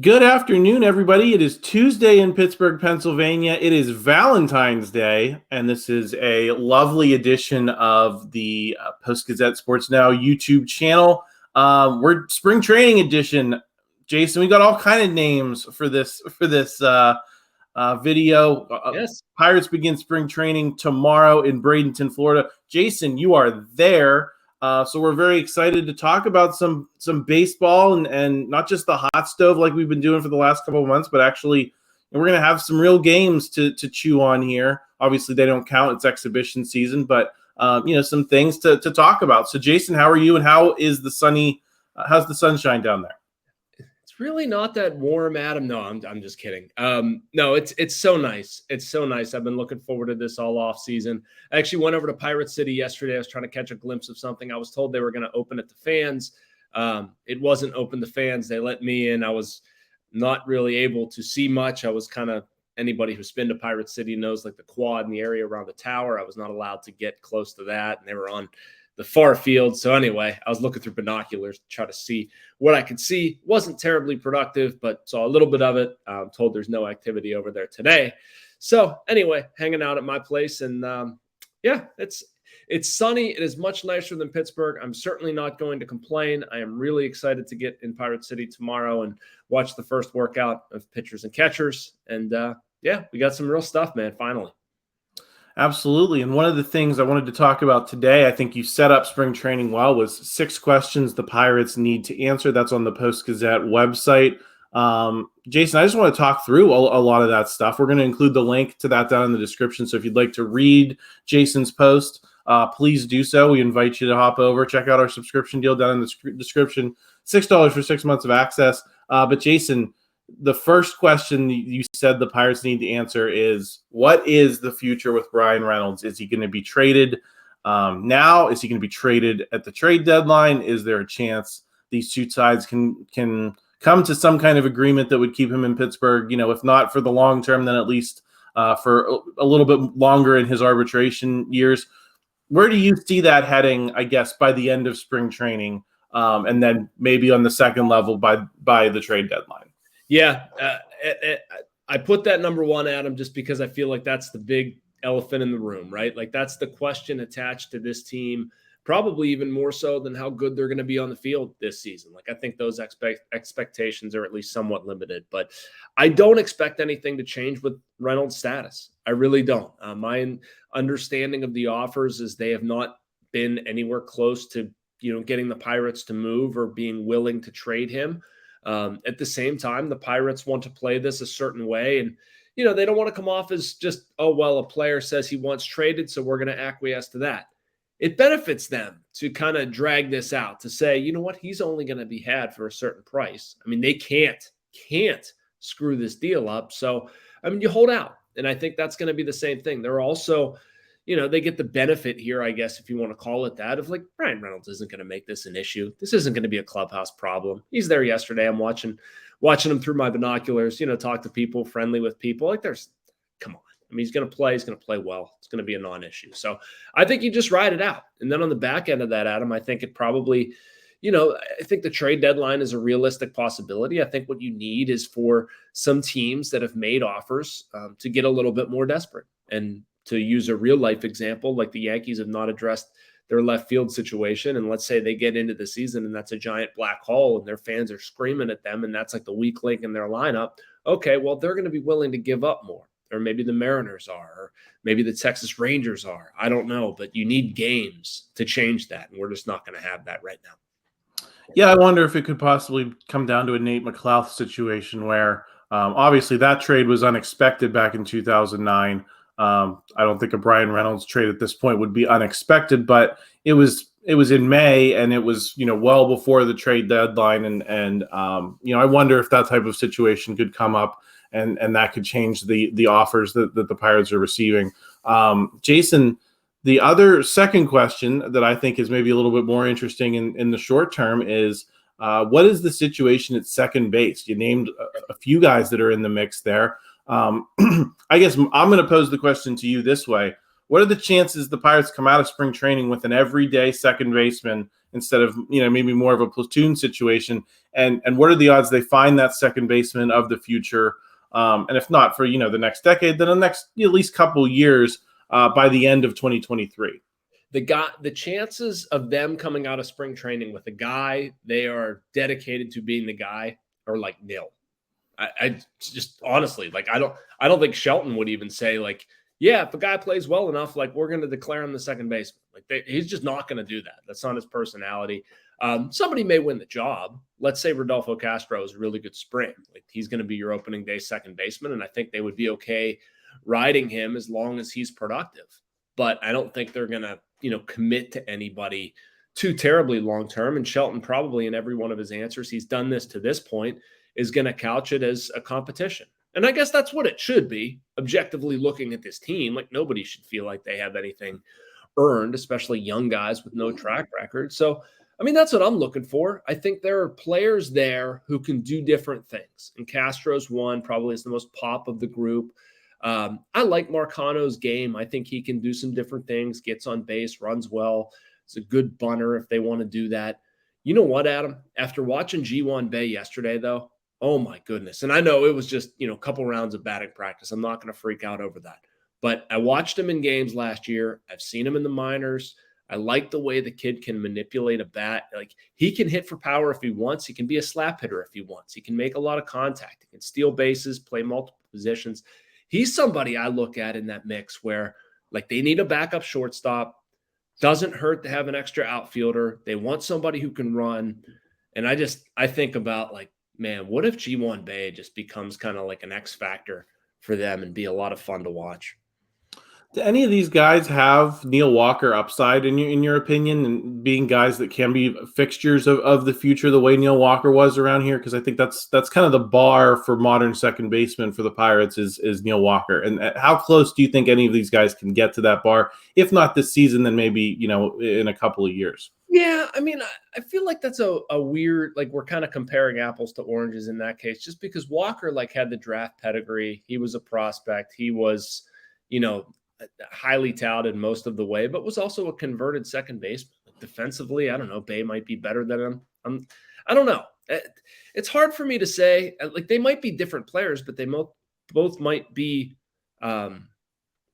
Good afternoon, everybody. It is Tuesday in Pittsburgh, Pennsylvania. It is Valentine's Day, and this is a lovely edition of the Post-Gazette Sports Now YouTube channel. We're spring training edition. Jason, we got all kind of names for this video. Yes. Pirates begin spring training tomorrow in Bradenton, Florida. Jason, you are there. So we're very excited to talk about some baseball and not just the hot stove like we've been doing for the last couple of months, but actually we're going to have some real games to chew on here. Obviously, they don't count. It's exhibition season, but some things to talk about. So, Jason, how are you, and how's the sunshine down there? It's really not that warm, Adam. No, I'm just kidding. No, it's so nice. It's so nice. I've been looking forward to this all off season. I actually went over to Pirate City yesterday. I was trying to catch a glimpse of something. I was told they were going to open it to fans. It wasn't open to fans. They let me in. I was not really able to see much. I was kind of, anybody who's been to Pirate City knows, like the quad in the area around the tower. I was not allowed to get close to that. And they were on the far field. So anyway, I was looking through binoculars to try to see what I could see. Wasn't terribly productive, but saw a little bit of it. I'm told there's no activity over there today. So anyway, hanging out at my place, and yeah, it's sunny. It is much nicer than Pittsburgh. I'm certainly not going to complain. I am really excited to get in Pirate City tomorrow and watch the first workout of pitchers and catchers. And yeah, we got some real stuff, man, finally. Absolutely. And one of the things I wanted to talk about today, I think you set up spring training well, was 6 questions the Pirates need to answer. That's on the Post-Gazette website. Jason, I just want to talk through a lot of that stuff. We're going to include the link to that down in the description. So if you'd like to read Jason's post, please do so. We invite you to hop over, check out our subscription deal down in the description. $6 for 6 months of access. But Jason, the first question you said the Pirates need to answer is, what is the future with Bryan Reynolds? Is he going to be traded now? Is he going to be traded at the trade deadline? Is there a chance these two sides can come to some kind of agreement that would keep him in Pittsburgh? If not for the long term, then at least for a little bit longer in his arbitration years. Where do you see that heading, I guess, by the end of spring training, and then maybe on the second level by the trade deadline? Yeah, I put that number one, Adam, just because I feel like that's the big elephant in the room, right? Like that's the question attached to this team, probably even more so than how good they're going to be on the field this season. Like I think those expectations are at least somewhat limited, but I don't expect anything to change with Reynolds' status. I really don't. My understanding of the offers is they have not been anywhere close to, getting the Pirates to move or being willing to trade him. At the same time, the Pirates want to play this a certain way. And, they don't want to come off as just, oh, well, a player says he wants traded, so we're going to acquiesce to that. It benefits them to kind of drag this out, to say, you know what, he's only going to be had for a certain price. I mean, they can't screw this deal up. So, I mean, you hold out. And I think that's going to be the same thing. They're also, they get the benefit here, I guess, if you want to call it that, of like, Bryan Reynolds isn't going to make this an issue. This isn't going to be a clubhouse problem. He's there yesterday. I'm watching him through my binoculars, talk to people, friendly with people. Like come on. I mean, he's going to play. He's going to play well. It's going to be a non-issue. So I think you just ride it out. And then on the back end of that, Adam, I think it probably, I think the trade deadline is a realistic possibility. I think what you need is for some teams that have made offers to get a little bit more desperate. And to use a real life example, like the Yankees have not addressed their left field situation. And let's say they get into the season and that's a giant black hole and their fans are screaming at them and that's like the weak link in their lineup. Okay, well, they're going to be willing to give up more. Or maybe the Mariners are, or maybe the Texas Rangers are. I don't know, but you need games to change that. And we're just not going to have that right now. Yeah, I wonder if it could possibly come down to a Nate McLouth situation where obviously that trade was unexpected back in 2009. I don't think a Bryan Reynolds trade at this point would be unexpected, but it was in May and it was, well before the trade deadline. And I wonder if that type of situation could come up and that could change the offers that the Pirates are receiving. Jason, the other second question that I think is maybe a little bit more interesting in the short term is, what is the situation at second base? You named a few guys that are in the mix there. I guess I'm going to pose the question to you this way. What are the chances the Pirates come out of spring training with an everyday second baseman instead of, maybe more of a platoon situation? And what are the odds they find that second baseman of the future? And if not for, the next decade, then the next at least couple years by the end of 2023. The chances of them coming out of spring training with a guy they are dedicated to being the guy are like nil. I just honestly, like, I don't think Shelton would even say, like, yeah, if a guy plays well enough, like, we're going to declare him the second baseman. Like, he's just not going to do that. That's not his personality. Somebody may win the job. Let's say Rodolfo Castro is a really good spring. Like, he's going to be your opening day second baseman, and I think they would be okay riding him as long as he's productive. But I don't think they're going to, commit to anybody too terribly long term. And Shelton, probably in every one of his answers, he's done this to this point, is going to couch it as a competition. And I guess that's what it should be, objectively looking at this team. Like, nobody should feel like they have anything earned, especially young guys with no track record. So, I mean, that's what I'm looking for. I think there are players there who can do different things. And Castro's one, probably is the most pop of the group. I like Marcano's game. I think he can do some different things, gets on base, runs well. It's a good bunter if they want to do that. You know what, Adam? After watching Ji-Hwan Bae yesterday, though, oh my goodness. And I know it was just, a couple rounds of batting practice. I'm not going to freak out over that. But I watched him in games last year. I've seen him in the minors. I like the way the kid can manipulate a bat. Like, he can hit for power if he wants. He can be a slap hitter if he wants. He can make a lot of contact. He can steal bases, play multiple positions. He's somebody I look at in that mix where, like, they need a backup shortstop. Doesn't hurt to have an extra outfielder. They want somebody who can run. And I think about, like, man, what if Ji-Hwan Bae just becomes kind of like an X factor for them and be a lot of fun to watch? Do any of these guys have Neil Walker upside in your opinion, and being guys that can be fixtures of the future the way Neil Walker was around here? Because I think that's kind of the bar for modern second baseman for the Pirates is Neil Walker. And how close do you think any of these guys can get to that bar? If not this season, then maybe, in a couple of years. Yeah, I mean, I feel like that's a weird, like, we're kind of comparing apples to oranges in that case, just because Walker, like, had the draft pedigree. He was a prospect. He was, highly touted most of the way, but was also a converted second baseman. Defensively, I don't know, Bae might be better than him. I don't know. It's hard for me to say. Like, they might be different players, but they both might be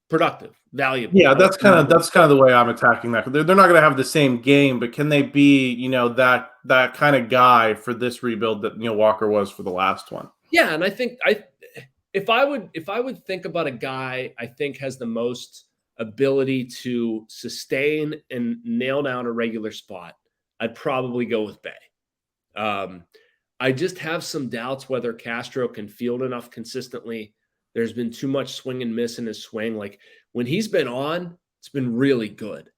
productive, valuable. Yeah, that's kind of the way I'm attacking that. They're not going to have the same game, but can they be, that kind of guy for this rebuild that Neil Walker was for the last one? Yeah, and I think if I would think about a guy I think has the most ability to sustain and nail down a regular spot, I'd probably go with Bae. I just have some doubts whether Castro can field enough consistently. There's been too much swing and miss in his swing. Like, when he's been on, it's been really good,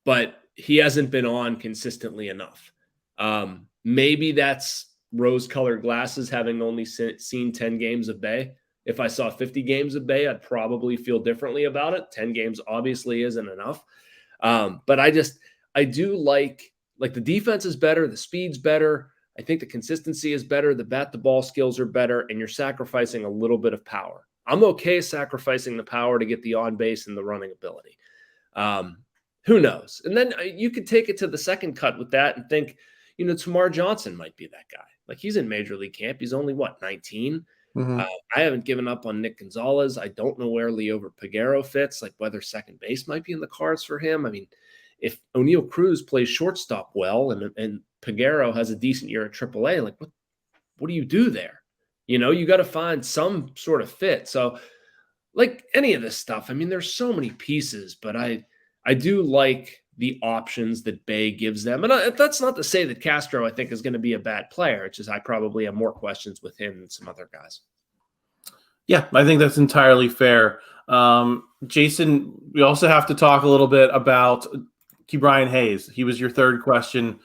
but he hasn't been on consistently enough. Maybe that's rose-colored glasses, having only seen 10 games of Bae. If I saw 50 games of Bae, I'd probably feel differently about it. 10 games obviously isn't enough. But I do like the defense is better. The speed's better. I think the consistency is better. The bat to ball skills are better, and you're sacrificing a little bit of power. I'm okay sacrificing the power to get the on base and the running ability. Who knows? And then you could take it to the second cut with that and think, Tamar Johnson might be that guy. Like, he's in major league camp. He's only 19. Mm-hmm. I haven't given up on Nick Gonzalez. I don't know where Liover Peguero fits, like whether second base might be in the cards for him. I mean, if O'Neal Cruz plays shortstop well and Peguero has a decent year at AAA, like, what do you do there? You got to find some sort of fit. So, like, any of this stuff, I mean, there's so many pieces, but I do like the options that Bae gives them. And that's not to say that Castro, I think, is going to be a bad player. It's just I probably have more questions with him than some other guys. Yeah, I think that's entirely fair. Jason, we also have to talk a little bit about Ke'Bryan Hayes. He was your third question.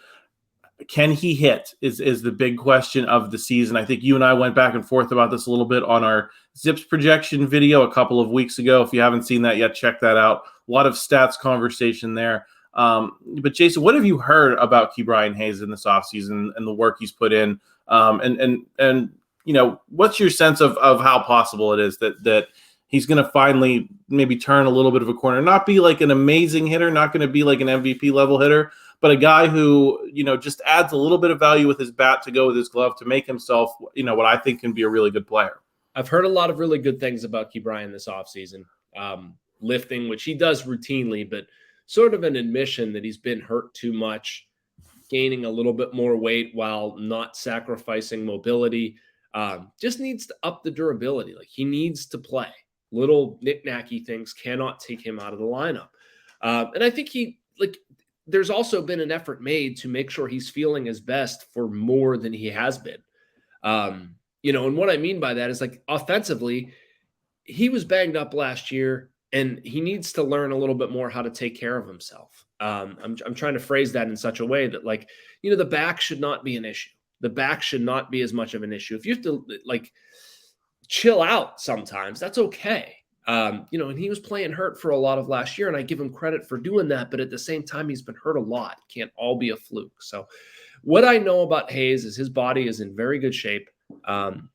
Can he hit is the big question of the season. I think you and I went back and forth about this a little bit on our Zips projection video a couple of weeks ago. If you haven't seen that yet, check that out. A lot of stats conversation there. But Jason, what have you heard about Ke'Bryan Hayes in this offseason and the work he's put in? And what's your sense of how possible it is that he's going to finally maybe turn a little bit of a corner, not be like an amazing hitter, not going to be like an MVP level hitter, but a guy who, just adds a little bit of value with his bat to go with his glove to make himself, what I think can be a really good player. I've heard a lot of really good things about Ke'Bryan this offseason. Lifting, which he does routinely, but sort of an admission that he's been hurt too much, gaining a little bit more weight while not sacrificing mobility. Just needs to up the durability. Like, he needs to play. Little knick-knacky things cannot take him out of the lineup. And I think there's also been an effort made to make sure he's feeling his best for more than he has been. And what I mean by that is, like, offensively, he was banged up last year, and he needs to learn a little bit more how to take care of himself. I'm trying to phrase that in such a way that, like, the back should not be an issue. The back should not be as much of an issue. If you have to, like, chill out sometimes, that's okay. And he was playing hurt for a lot of last year, and I give him credit for doing that. But at the same time, he's been hurt a lot. It can't all be a fluke. So what I know about Hayes is his body is in very good shape.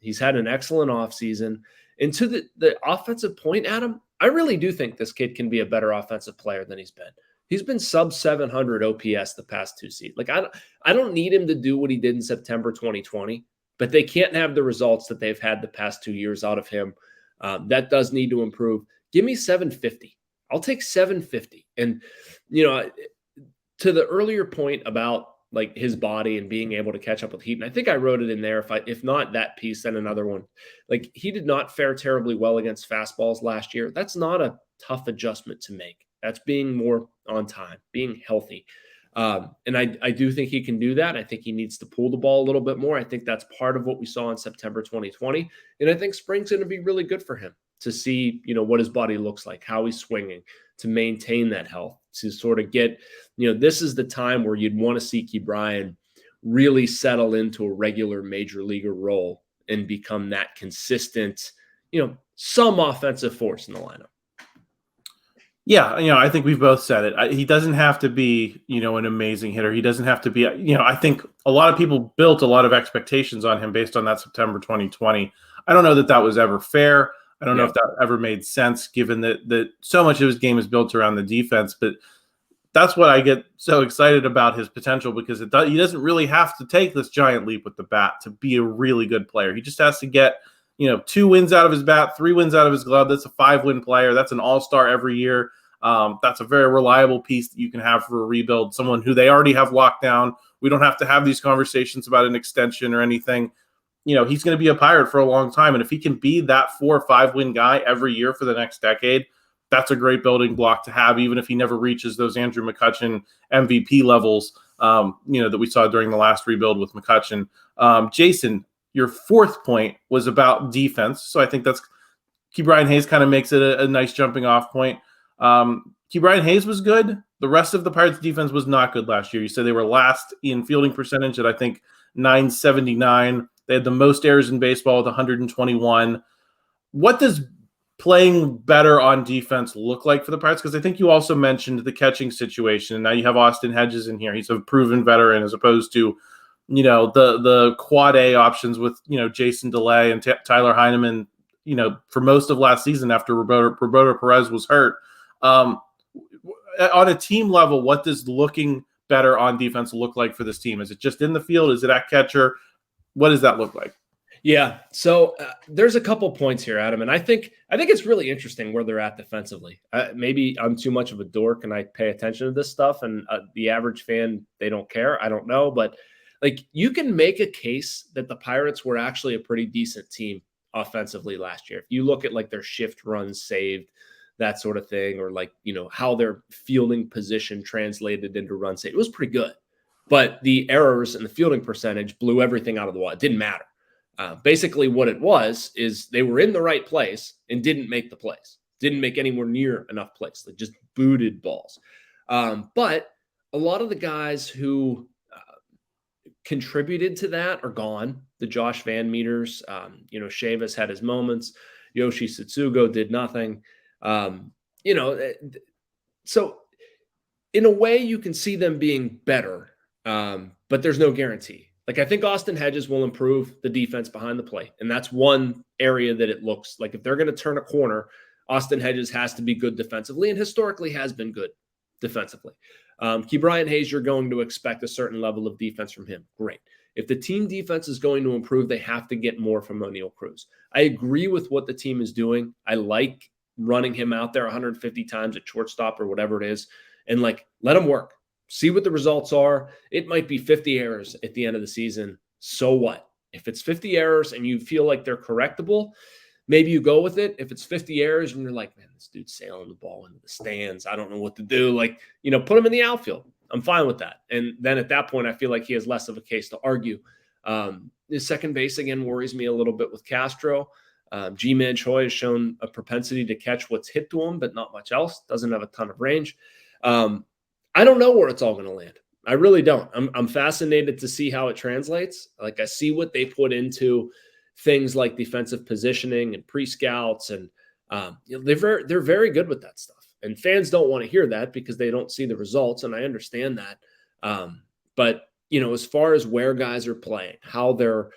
He's had an excellent offseason. And to the offensive point, Adam, I really do think this kid can be a better offensive player than he's been. He's been sub 700 OPS the past two seasons. Like, I don't need him to do what he did in September 2020, but they can't have the results that they've had the past 2 years out of him. That does need to improve. Give me 750. I'll take 750. And, to the earlier point about, like, his body and being able to catch up with heat, and I think I wrote it in there. If not that piece, then another one. Like, he did not fare terribly well against fastballs last year. That's not a tough adjustment to make. That's being more on time, being healthy. And I do think he can do that. I think he needs to pull the ball a little bit more. I think that's part of what we saw in September 2020. And I think spring's going to be really good for him to see, what his body looks like, how he's swinging, to maintain that health, to sort of get, this is the time where you'd want to see Ke'Bryan really settle into a regular major leaguer role and become that consistent, some offensive force in the lineup. Yeah, I think we've both said it. He doesn't have to be, an amazing hitter. He doesn't have to be, I think a lot of people built a lot of expectations on him based on that September 2020. I don't know that was ever fair. I don't know if that ever made sense, given that so much of his game is built around the defense. But that's what I get so excited about his potential, because he doesn't really have to take this giant leap with the bat to be a really good player. He just has to get 2 wins out of his bat, 3 wins out of his glove. That's a 5-win player. That's an all-star every year. That's a very reliable piece that you can have for a rebuild, someone who they already have locked down. We don't have to have these conversations about an extension or anything. He's going to be a Pirate for a long time. And if he can be that 4 or 5-win guy every year for the next decade, that's a great building block to have, even if he never reaches those Andrew McCutchen MVP levels, that we saw during the last rebuild with McCutchen. Jason, your fourth point was about defense. So I think that's Ke'Bryan Hayes kind of makes it a nice jumping off point. Ke'Bryan Hayes was good. The rest of the Pirates defense was not good last year. You said they were last in fielding percentage at, I think, 979. They had the most errors in baseball with 121. What does playing better on defense look like for the Pirates? Because I think you also mentioned the catching situation. And now you have Austin Hedges in here. He's a proven veteran, as opposed to, the quad A options with, Jason DeLay and Tyler Heineman, for most of last season after Roberto Perez was hurt. On a team level, what does looking better on defense look like for this team? Is it just in the field? Is it at catcher? What does that look like? Yeah. So there's a couple points here, Adam, and I think it's really interesting where they're at defensively. Maybe I'm too much of a dork and I pay attention to this stuff, and the average fan, they don't care. I don't know, but, like, you can make a case that the Pirates were actually a pretty decent team offensively last year. If you look at, like, their shift runs saved, that sort of thing, or, like, how their fielding position translated into run saved, it was pretty good. But the errors and the fielding percentage blew everything out of the water. It didn't matter. Basically what it was is they were in the right place and didn't make the plays. Didn't make anywhere near enough plays. They just booted balls. But a lot of the guys who contributed to that are gone. The Josh Van Meters, Chavis had his moments. Yoshi Satsugo did nothing. So in a way you can see them being better, but there's no guarantee. Like, I think Austin Hedges will improve the defense behind the plate. And that's one area that it looks like if they're going to turn a corner, Austin Hedges has to be good defensively, and historically has been good defensively. Ke'Bryan Hayes, you're going to expect a certain level of defense from him. Great. If the team defense is going to improve, they have to get more from O'Neal Cruz. I agree with what the team is doing. I like running him out there 150 times at shortstop or whatever it is, and let him work. See what the results are. It might be 50 errors at the end of the season. So what? If it's 50 errors and you feel like they're correctable, maybe you go with it. If it's 50 errors and you're like, man, this dude's sailing the ball into the stands, I don't know what to do. Put him in the outfield. I'm fine with that. And then at that point, I feel like he has less of a case to argue. His second base, again, worries me a little bit with Castro. G-Man Choi has shown a propensity to catch what's hit to him, but not much else. Doesn't have a ton of range. I don't know where it's all going to land. I really don't. I'm fascinated to see how it translates. I see what they put into things like defensive positioning and pre-scouts, and they're very good with that stuff. And fans don't want to hear that because they don't see the results, and I understand that. But as far as where guys are playing, how they're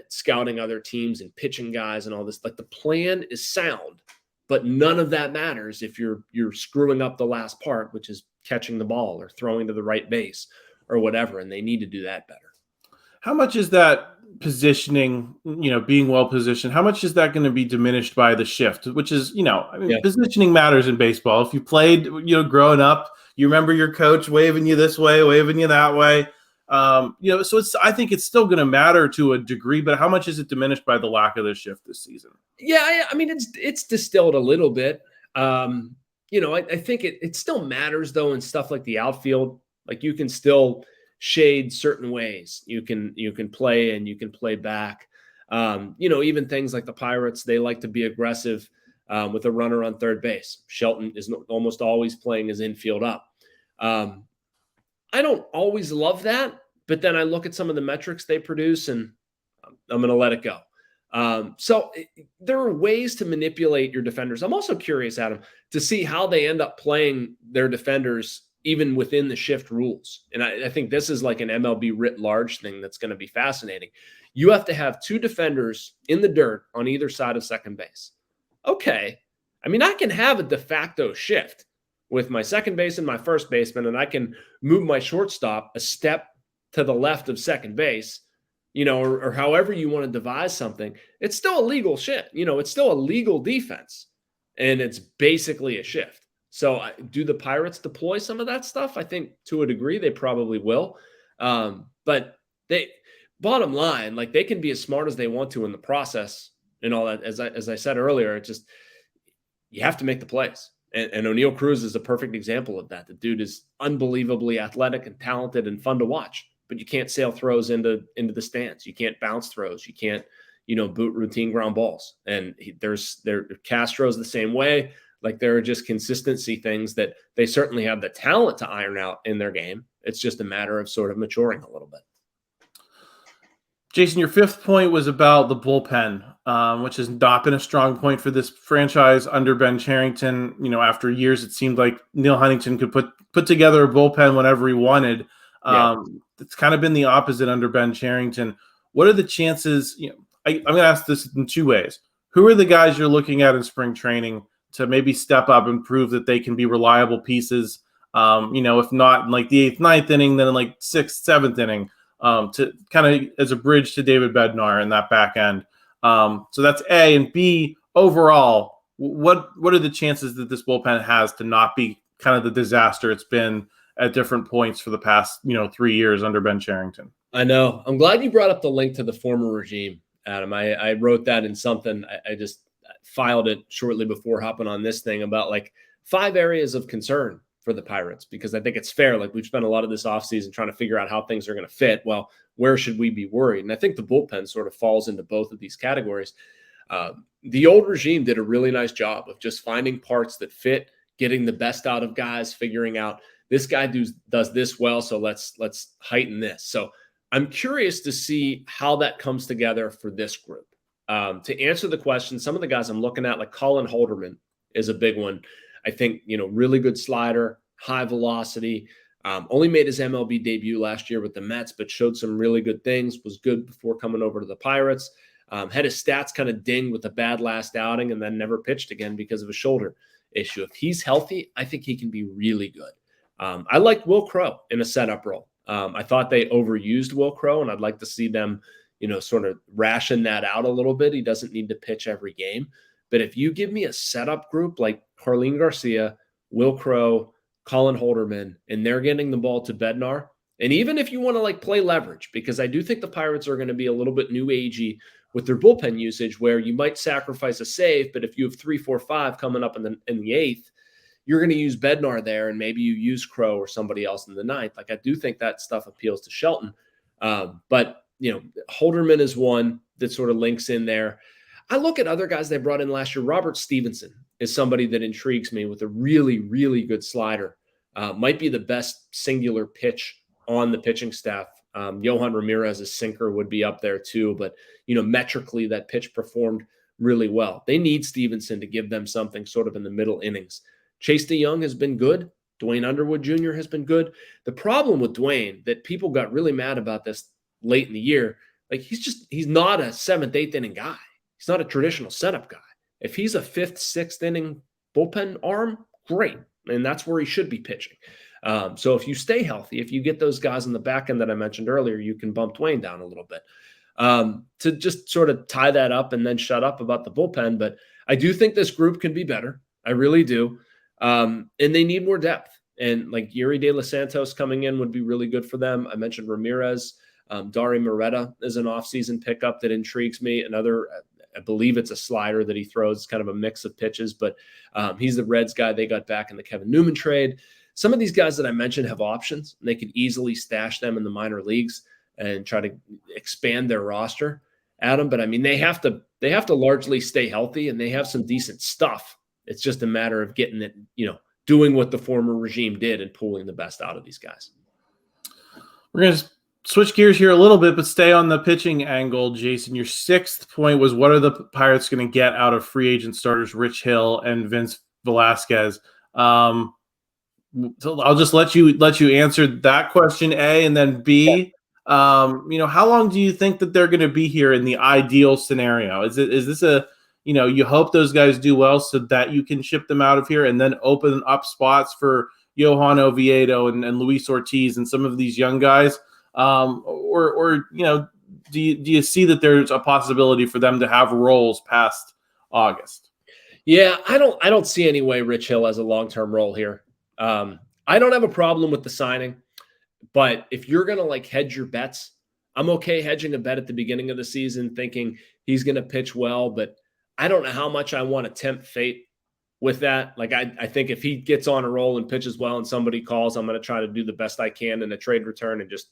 scouting other teams and pitching guys and all this, the plan is sound, but none of that matters if you're screwing up the last part, which is catching the ball or throwing to the right base or whatever, and they need to do that better. How much is that positioning, being well positioned, how much is that going to be diminished by the shift, which is, positioning matters in baseball. If you played, growing up, you remember your coach waving you this way, waving you that way. So I think it's still going to matter to a degree, but how much is it diminished by the lack of the shift this season? Yeah. I mean, it's distilled a little bit. I think it still matters though in stuff like the outfield. You can still shade certain ways. You can play and you can play back. Even things like the Pirates, they like to be aggressive with a runner on third base. Shelton is almost always playing his infield up. I don't always love that, but then I look at some of the metrics they produce and I'm going to let it go. So there are ways to manipulate your defenders. I'm also curious, Adam, to see how they end up playing their defenders even within the shift rules. And I think this is like an MLB writ large thing that's going to be fascinating. You have to have two defenders in the dirt on either side of second base. Okay. I mean, I can have a de facto shift with my second base and my first baseman, and I can move my shortstop a step to the left of second base, or however you want to devise something. It's still a legal shift. It's still a legal defense, and it's basically a shift. So do the Pirates deploy some of that stuff? I think to a degree they probably will. But bottom line, they can be as smart as they want to in the process and all that. As I said earlier, it just, you have to make the plays. And O'Neal Cruz is a perfect example of that. The dude is unbelievably athletic and talented and fun to watch, but you can't sail throws into the stands. You can't bounce throws. You can't, boot routine ground balls. And Castro's the same way. There are just consistency things that they certainly have the talent to iron out in their game. It's just a matter of sort of maturing a little bit. Jason, your fifth point was about the bullpen, which has not been a strong point for this franchise under Ben Cherington. After years, it seemed like Neil Huntington could put together a bullpen whenever he wanted. It's kind of been the opposite under Ben Cherington. What are the chances? I'm going to ask this in two ways. Who are the guys you're looking at in spring training to maybe step up and prove that they can be reliable pieces? If not in the eighth, ninth inning, then in sixth, seventh inning. To kind of as a bridge to David Bednar in that back end. So that's A. And B, overall, what are the chances that this bullpen has to not be kind of the disaster it's been at different points for the past 3 years under Ben Cherington? I know. I'm glad you brought up the link to the former regime, Adam. I wrote that in something. I just filed it shortly before hopping on this thing about 5 areas of concern for the Pirates, because I think it's fair. We've spent a lot of this offseason trying to figure out how things are going to fit. Well, where should we be worried? And I think the bullpen sort of falls into both of these categories. The old regime did a really nice job of just finding parts that fit, getting the best out of guys, figuring out this guy does this well, so let's heighten this. So I'm curious to see how that comes together for this group. To answer the question, some of the guys I'm looking at, like Colin Holderman, is a big one. I think, really good slider, high velocity, only made his MLB debut last year with the Mets, but showed some really good things, was good before coming over to the Pirates, had his stats kind of dinged with a bad last outing and then never pitched again because of a shoulder issue. If he's healthy, I think he can be really good. I like Will Crow in a setup role. I thought they overused Will Crow, and I'd like to see them, sort of ration that out a little bit. He doesn't need to pitch every game. But if you give me a setup group like Carlin Garcia, Will Crow, Colin Holderman, and they're getting the ball to Bednar, and even if you want to play leverage, because I do think the Pirates are going to be a little bit new agey with their bullpen usage, where you might sacrifice a save, but if you have 3, 4, 5 coming up in the eighth, you're going to use Bednar there, and maybe you use Crow or somebody else in the ninth. I do think that stuff appeals to Shelton. But Holderman is one that sort of links in there. I look at other guys they brought in last year. Robert Stevenson is somebody that intrigues me with a really, really good slider. Might be the best singular pitch on the pitching staff. Johan Ramirez's sinker would be up there too, but metrically that pitch performed really well. They need Stevenson to give them something sort of in the middle innings. Chase DeYoung has been good. Dwayne Underwood Jr. has been good. The problem with Dwayne, that people got really mad about this late in the year, he's not a 7th, 8th inning guy. He's not a traditional setup guy. If he's a 5th, 6th inning bullpen arm, great. And that's where he should be pitching. So if you stay healthy, if you get those guys in the back end that I mentioned earlier, you can bump Dwayne down a little bit. To just sort of tie that up and then shut up about the bullpen. But I do think this group can be better. I really do. And they need more depth. And Yuri De Los Santos coming in would be really good for them. I mentioned Ramirez. Dari Moreta is an offseason pickup that intrigues me. Another, I believe it's a slider that he throws. It's kind of a mix of pitches, but he's the Reds guy they got back in the Kevin Newman trade. Some of these guys that I mentioned have options, and they could easily stash them in the minor leagues and try to expand their roster, Adam. But I mean, they have to largely stay healthy, and they have some decent stuff. It's just a matter of getting it, doing what the former regime did and pulling the best out of these guys. We're going to switch gears here a little bit, but stay on the pitching angle. Jason, your 6th point was, what are the Pirates going to get out of free agent starters Rich Hill and Vince Velasquez? So I'll just let you answer that question, A, and then B. How long do you think that they're going to be here in the ideal scenario? Is this a you hope those guys do well so that you can ship them out of here and then open up spots for Johan Oviedo and Luis Ortiz and some of these young guys? Or do you see that there's a possibility for them to have roles past August? Yeah, I don't see any way Rich Hill has a long-term role here. I don't have a problem with the signing, but if you're going to hedge your bets, I'm okay hedging a bet at the beginning of the season thinking he's going to pitch well, but I don't know how much I want to tempt fate with that. I think if he gets on a roll and pitches well and somebody calls, I'm going to try to do the best I can in a trade return and just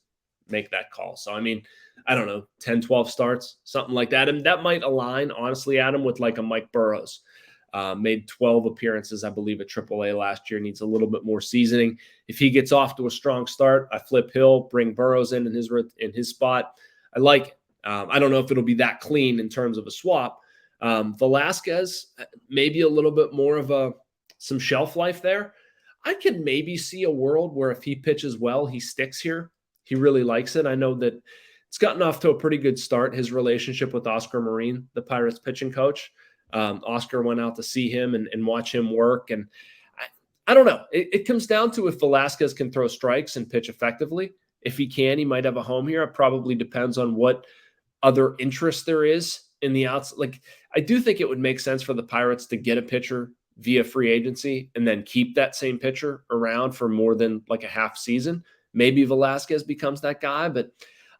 make that call. So, I mean, I don't know, 10, 12 starts, something like that. And that might align, honestly, Adam, with a Mike Burrows. Made 12 appearances, I believe, at AAA last year. Needs a little bit more seasoning. If he gets off to a strong start, I flip Hill, bring Burrows in his spot. I like it. I don't know if it'll be that clean in terms of a swap. Velasquez, maybe a little bit more of some shelf life there. I could maybe see a world where if he pitches well, he sticks here. He really likes it. I know that it's gotten off to a pretty good start, his relationship with Oscar Marin, the Pirates pitching coach. Oscar went out to see him and watch him work. And I don't know. It comes down to if Velasquez can throw strikes and pitch effectively. If he can, he might have a home here. It probably depends on what other interest there is in the outs. I do think it would make sense for the Pirates to get a pitcher via free agency and then keep that same pitcher around for more than a half season. Maybe Velasquez becomes that guy, but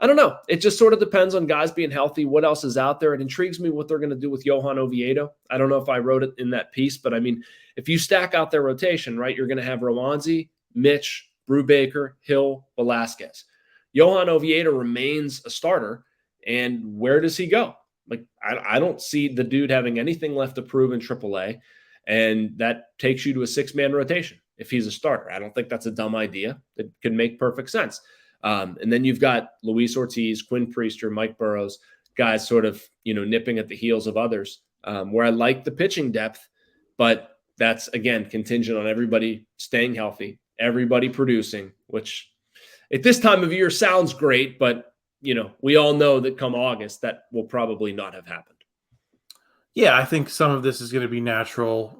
I don't know. It just sort of depends on guys being healthy. What else is out there? It intrigues me what they're going to do with Johan Oviedo. I don't know if I wrote it in that piece, but I mean, if you stack out their rotation, right, you're going to have Romanzi, Mitch, Brubaker, Hill, Velasquez. Johan Oviedo remains a starter, and where does he go? I don't see the dude having anything left to prove in AAA, and that takes you to a 6-man rotation if he's a starter. I don't think that's a dumb idea. It could make perfect sense. And then you've got Luis Ortiz, Quinn Priester, Mike Burrows, guys sort of, nipping at the heels of others, where I like the pitching depth, but that's, again, contingent on everybody staying healthy, everybody producing, which at this time of year sounds great, but, we all know that come August, that will probably not have happened. Yeah, I think some of this is going to be natural,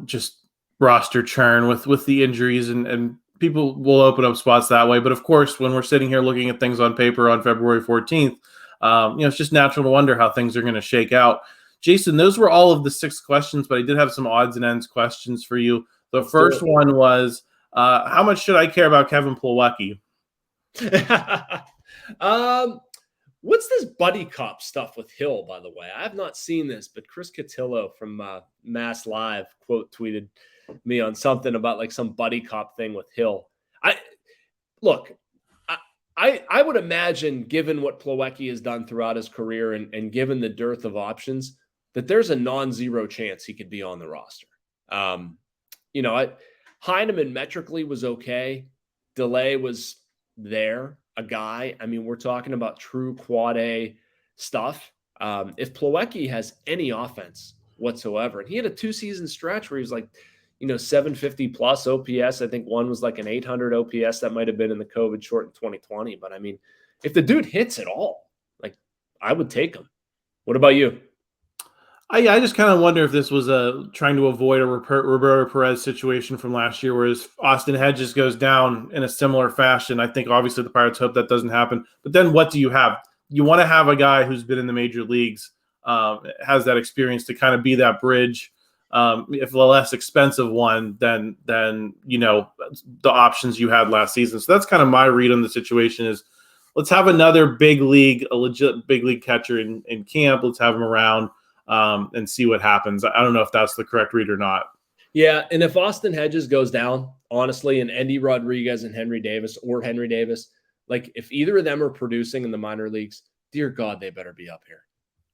just roster churn with the injuries and people will open up spots that way. But of course, when we're sitting here looking at things on paper on February 14th, it's just natural to wonder how things are going to shake out. Jason, those were all of the 6 questions, but I did have some odds and ends questions for you. The first one was, how much should I care about Kevin Plawecki? What's this buddy cop stuff with Hill, by the way? I have not seen this, but Chris Cotillo from Mass Live quote tweeted me on something about like some buddy cop thing with Hill. I would imagine, given what Plawecki has done throughout his career and given the dearth of options, that there's a non-zero chance he could be on the roster. Heineman metrically was okay. Delay was there, a guy. I mean, we're talking about true quad A stuff. If Plawecki has any offense whatsoever, and he had a 2-season stretch where he was like, 750 plus OPS. I think one was like an 800 OPS. That might have been in the COVID short in 2020. But I mean, if the dude hits at all, like, I would take him. What about you? I just kind of wonder if this was trying to avoid a Roberto Perez situation from last year, whereas Austin Hedges goes down in a similar fashion. I think obviously the Pirates hope that doesn't happen. But then what do you have? You want to have a guy who's been in the major leagues, has that experience to kind of be that bridge. If the less expensive one than the options you had last season. So that's kind of my read on the situation is, let's have another a legit big league catcher in camp. Let's have him around. And see what happens. I don't know if that's the correct read or not. Yeah, and if Austin Hedges goes down, honestly, and Endy Rodriguez and Henry Davis, like if either of them are producing in the minor leagues, dear God, they better be up here.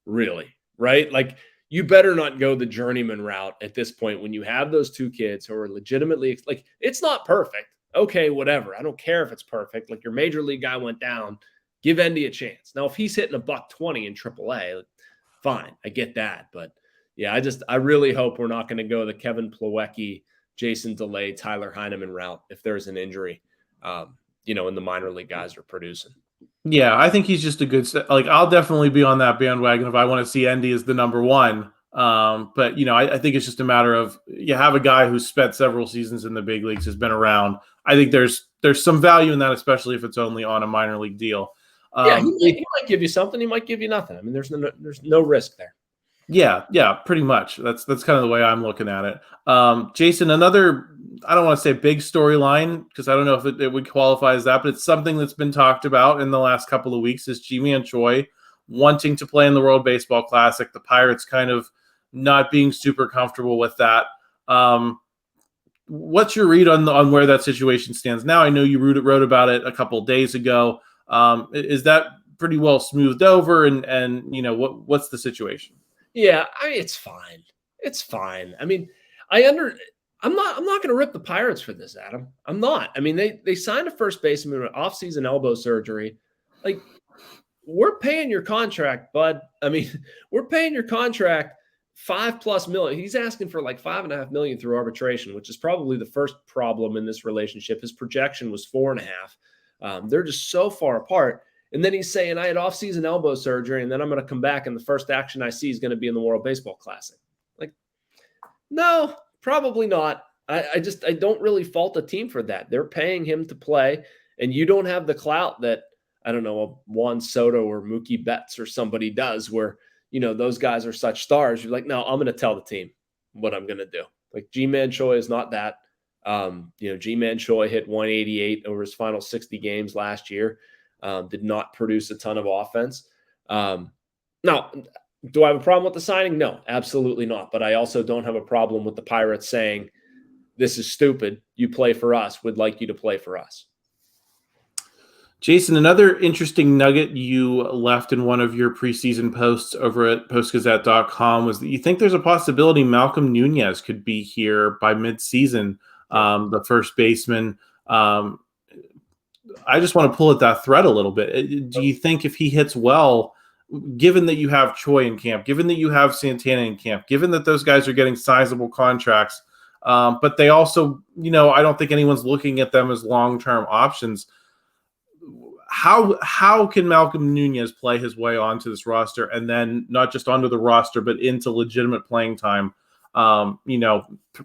Really, right? Like, you better not go the journeyman route at this point when you have those 2 kids who are legitimately, like, it's not perfect. Okay, whatever. I don't care if it's perfect. Like, your major league guy went down. Give Endy a chance. Now, if he's hitting $120 in AAA, fine, I get that. But yeah, I really hope we're not going to go the Kevin Plawecki, Jason Delay, Tyler Heineman route if there's an injury, in the minor league guys are producing. Yeah, I think he's just a good, like, I'll definitely be on that bandwagon if I want to see Endy as the number 1. But, I think it's just a matter of, you have a guy who's spent several seasons in the big leagues, has been around. I think there's some value in that, especially if it's only on a minor league deal. He might give you something. He might give you nothing. I mean, there's no risk there. Yeah, pretty much. That's kind of the way I'm looking at it. Jason, another, I don't want to say big storyline because I don't know if it would qualify as that, but it's something that's been talked about in the last couple of weeks is Ji-Man Choi wanting to play in the World Baseball Classic. The Pirates kind of not being super comfortable with that. What's your read on where that situation stands now? I know you wrote about it a couple of days ago. Is that pretty well smoothed over and what's the situation? Yeah, I mean, it's fine. It's fine. I mean, I'm not going to rip the Pirates for this, Adam. I'm not. I mean, they signed a first baseman with off-season elbow surgery. Like, we're paying your contract, bud. I mean, we're paying your contract $5+ million. He's asking for like $5.5 million through arbitration, which is probably the first problem in this relationship. His projection was 4.5. They're just so far apart. And then he's saying, I had off-season elbow surgery, and then I'm going to come back, and the first action I see is going to be in the World Baseball Classic. Like, no, probably not. I don't really fault the team for that. They're paying him to play, and you don't have the clout that, I don't know, a Juan Soto or Mookie Betts or somebody does where, those guys are such stars. You're like, no, I'm going to tell the team what I'm going to do. Like, Ji-Man Choi is not that. Ji-Man Choi hit 188 over his final 60 games last year. Did not produce a ton of offense. Now, do I have a problem with the signing? No, absolutely not. But I also don't have a problem with the Pirates saying, this is stupid. You play for us. We'd like you to play for us. Jason, another interesting nugget you left in one of your preseason posts over at postgazette.com was that you think there's a possibility Malcolm Nunez could be here by midseason, the first baseman. I just want to pull at that thread a little bit. Do you think if he hits well, given that you have Choi in camp, given that you have Santana in camp, given that those guys are getting sizable contracts, but they also, I don't think anyone's looking at them as long-term options. How can Malcolm Nunez play his way onto this roster and then not just onto the roster, but into legitimate playing time,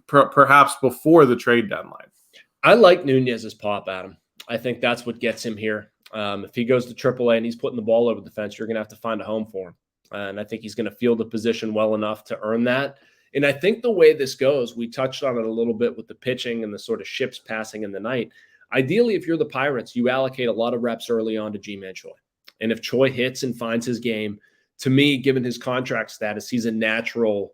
perhaps before the trade deadline? I like Nunez's pop, Adam. I think that's what gets him here. If he goes to AAA and he's putting the ball over the fence, you're going to have to find a home for him. And I think he's going to field the position well enough to earn that. And I think the way this goes, we touched on it a little bit with the pitching and the sort of ships passing in the night. Ideally, if you're the Pirates, you allocate a lot of reps early on to Ji-Man Choi. And if Choi hits and finds his game, to me, given his contract status, he's a natural,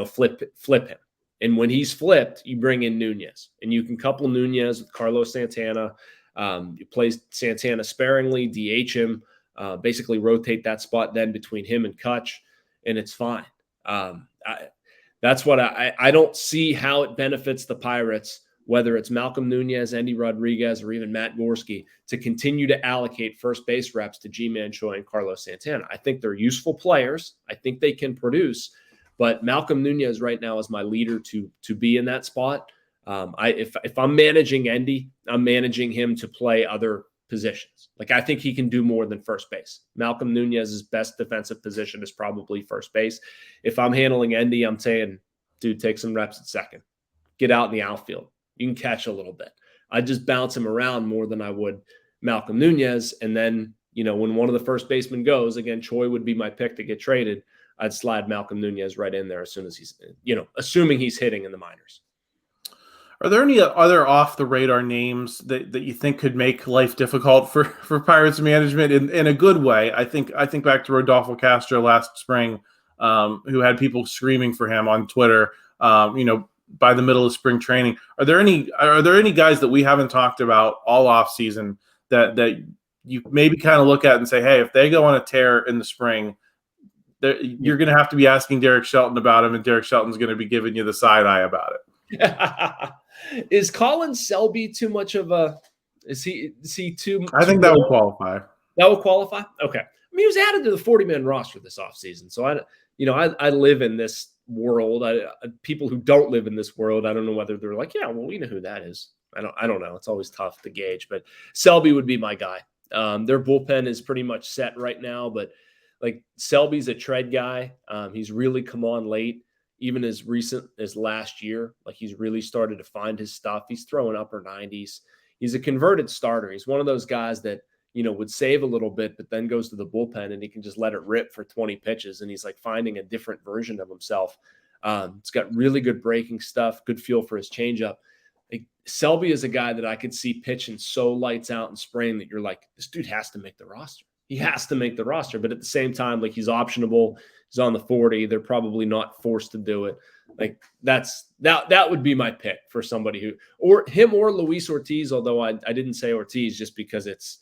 flip him. And when he's flipped, you bring in Nunez. And you can couple Nunez with Carlos Santana. You play Santana sparingly, DH him, basically rotate that spot then between him and Kutch, and it's fine. That's what I don't see how it benefits the Pirates, whether it's Malcolm Nunez, Andy Rodriguez, or even Matt Gorski, to continue to allocate first base reps to Ji-Man Choi and Carlos Santana. I think they're useful players. I think they can produce, but Malcolm Nunez right now is my leader to be in that spot. If I'm managing Endy, I'm managing him to play other positions. Like, I think he can do more than first base. Malcolm Nunez's best defensive position is probably first base. If I'm handling Endy, I'm saying, dude, take some reps at second. Get out in the outfield. You can catch a little bit. I just bounce him around more than I would Malcolm Nunez. And then, when one of the first basemen goes, again, Choi would be my pick to get traded. I'd slide Malcolm Nunez right in there as soon as he's, assuming he's hitting in the minors. Are there any other off-the-radar names that you think could make life difficult for Pirates management in a good way? I think back to Rodolfo Castro last spring, who had people screaming for him on Twitter, by the middle of spring training. Are there any guys that we haven't talked about all off season that you maybe kind of look at and say, hey, if they go on a tear in the spring, you're going to have to be asking Derek Shelton about him, and Derek Shelton's going to be giving you the side eye about it. Is Colin Selby too much of a? Is he too? I think that would qualify. That would qualify. Okay. I mean, he was added to the 40-man roster this offseason. So I live in this world. People who don't live in this world, I don't know whether they're like, yeah, well, we know who that is. I don't know. It's always tough to gauge. But Selby would be my guy. Their bullpen is pretty much set right now, but like Selby's a tread guy. He's really come on late. Even as recent as last year, like he's really started to find his stuff. He's throwing upper 90s. He's a converted starter. He's one of those guys that, would save a little bit, but then goes to the bullpen and he can just let it rip for 20 pitches. And he's like finding a different version of himself. It's got really good breaking stuff, good feel for his changeup. Like, Selby is a guy that I could see pitching so lights out in spring that you're like, this dude has to make the roster. He has to make the roster, but at the same time, like, he's optionable. He's on the 40. They're probably not forced to do it. Like, that would be my pick for somebody who, or him or Luis Ortiz, although I didn't say Ortiz just because it's,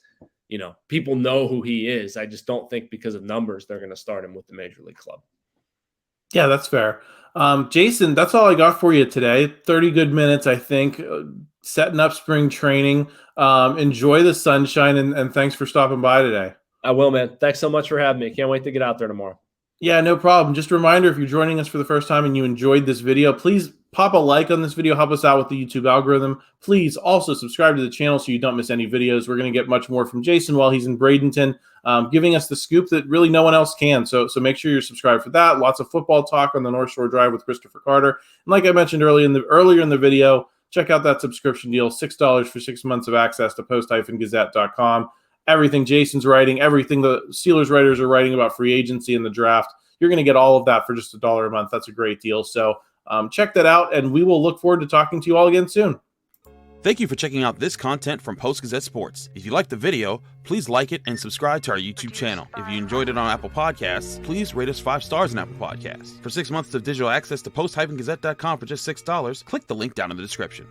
people know who he is. I just don't think because of numbers, they're going to start him with the major league club. Yeah, that's fair. Jason, that's all I got for you today. 30 good minutes, I think, setting up spring training. Enjoy the sunshine, and thanks for stopping by today. I will, man. Thanks so much for having me. Can't wait to get out there tomorrow. Yeah, no problem. Just a reminder, if you're joining us for the first time and you enjoyed this video, please pop a like on this video. Help us out with the YouTube algorithm. Please also subscribe to the channel so you don't miss any videos. We're going to get much more from Jason while he's in Bradenton, giving us the scoop that really no one else can. So make sure you're subscribed for that. Lots of football talk on the North Shore Drive with Christopher Carter. And like I mentioned earlier in the video, check out that subscription deal, $6 for 6 months of access to post-gazette.com. Everything Jason's writing, everything the Steelers writers are writing about free agency and the draft, you're going to get all of that for just $1 a month. That's a great deal. So check that out, and we will look forward to talking to you all again soon. Thank you for checking out this content from Post-Gazette Sports. If you liked the video, please like it and subscribe to our YouTube channel. If you enjoyed it on Apple Podcasts, please rate us 5 stars on Apple Podcasts. For 6 months of digital access to post-gazette.com for just $6, click the link down in the description.